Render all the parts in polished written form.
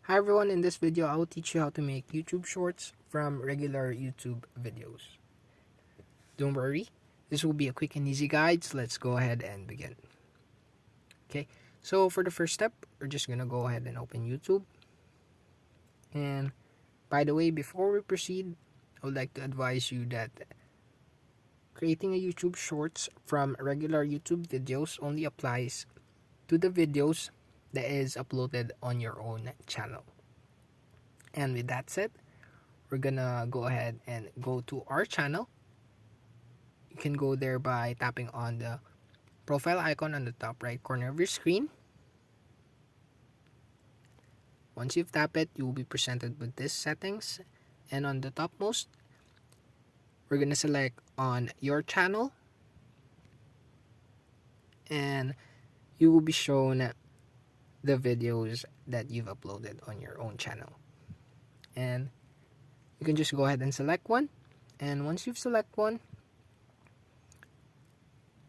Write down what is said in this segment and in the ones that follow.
Hi everyone, in this video I will teach you how to make YouTube shorts from regular YouTube videos. Don't worry, this will be a quick and easy guide, so let's go ahead and begin. Okay, so for the first step, we're just gonna go ahead and open YouTube. And by the way, before we proceed, I would like to advise you that creating a YouTube shorts from regular YouTube videos only applies to the videos that is uploaded on your own channel. And with that said, we're gonna go ahead and go to our channel. You can go there by tapping on the profile icon on the top right corner of your screen. Once you've tapped it, you will be presented with this settings, and on the topmost, we're gonna select on your channel, and you will be shown the videos that you've uploaded on your own channel. And you can just go ahead and select one, and once you've select one,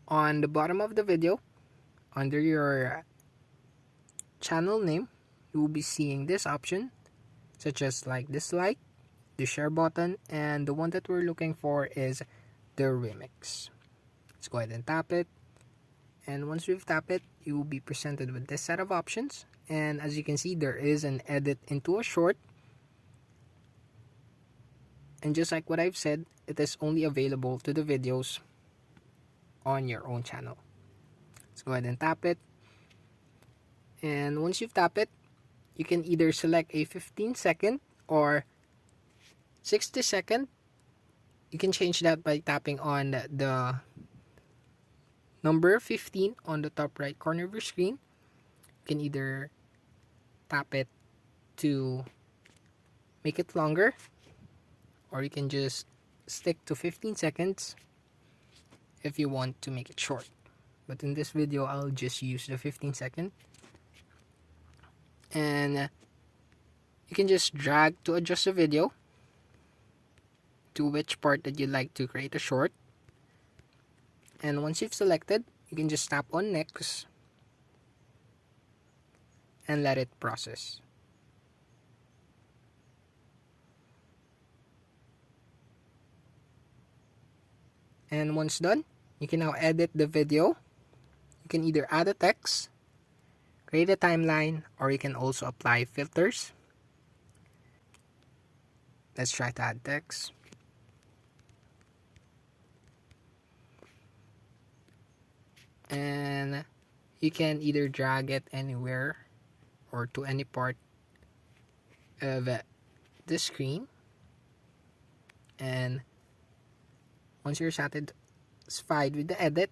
on the bottom of the video, under your channel name, you will be seeing this option, such as dislike, the share button, and the one that we're looking for is the remix. Let's go ahead and tap it, and once we've tapped it, you will be presented with this set of options. And as you can see, there is an edit into a short, and just like what I've said, it is only available to the videos on your own channel. Let's go ahead and tap it, and once you've tapped it, you can either select a 15-second or 60-second. You can change that by tapping on the number 15 on the top right corner of your screen. You can either tap it to make it longer, or you can just stick to 15 seconds if you want to make it short. But in this video, I'll just use the 15-second. And you can just drag to adjust the video to which part that you'd like to create a short. And once you've selected, you can just tap on next and let it process. And once done, you can now edit the video. You can either add a text, create a timeline, or you can also apply filters. Let's try to add text. And you can either drag it anywhere or to any part of the screen. And once you're satisfied with the edit,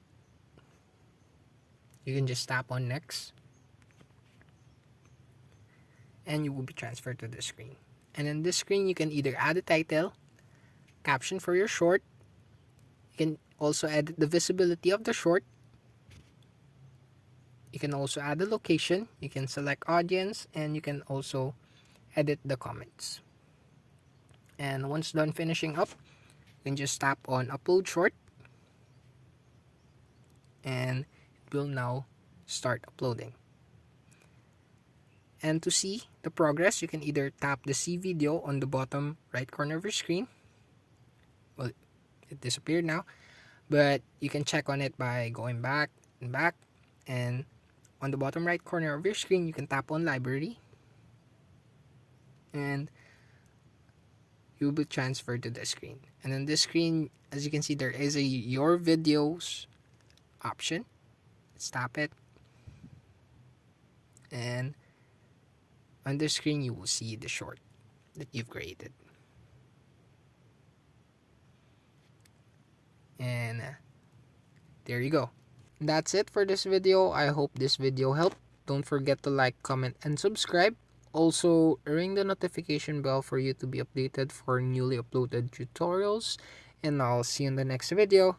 you can just tap on next, and you will be transferred to the screen. And in this screen, you can either add a title, caption for your short. You can also edit the visibility of the short. You can also add a location. You can select audience, and you can also edit the comments. And once done finishing up, you can just tap on upload short, and it will now start uploading. And to see the progress, you can either tap the see video on the bottom right corner of your screen. Well, it disappeared now, but you can check on it by going back and back. And on the bottom right corner of your screen, you can tap on library, and you'll be transferred to the screen. And on this screen, as you can see, there is a your videos option. Let's tap it, and on the screen you will see the short that you've created. And there you go. That's it for this video. I hope this video helped. Don't forget to like, comment, and subscribe. Also, ring the notification bell for you to be updated for newly uploaded tutorials. And I'll see you in the next video.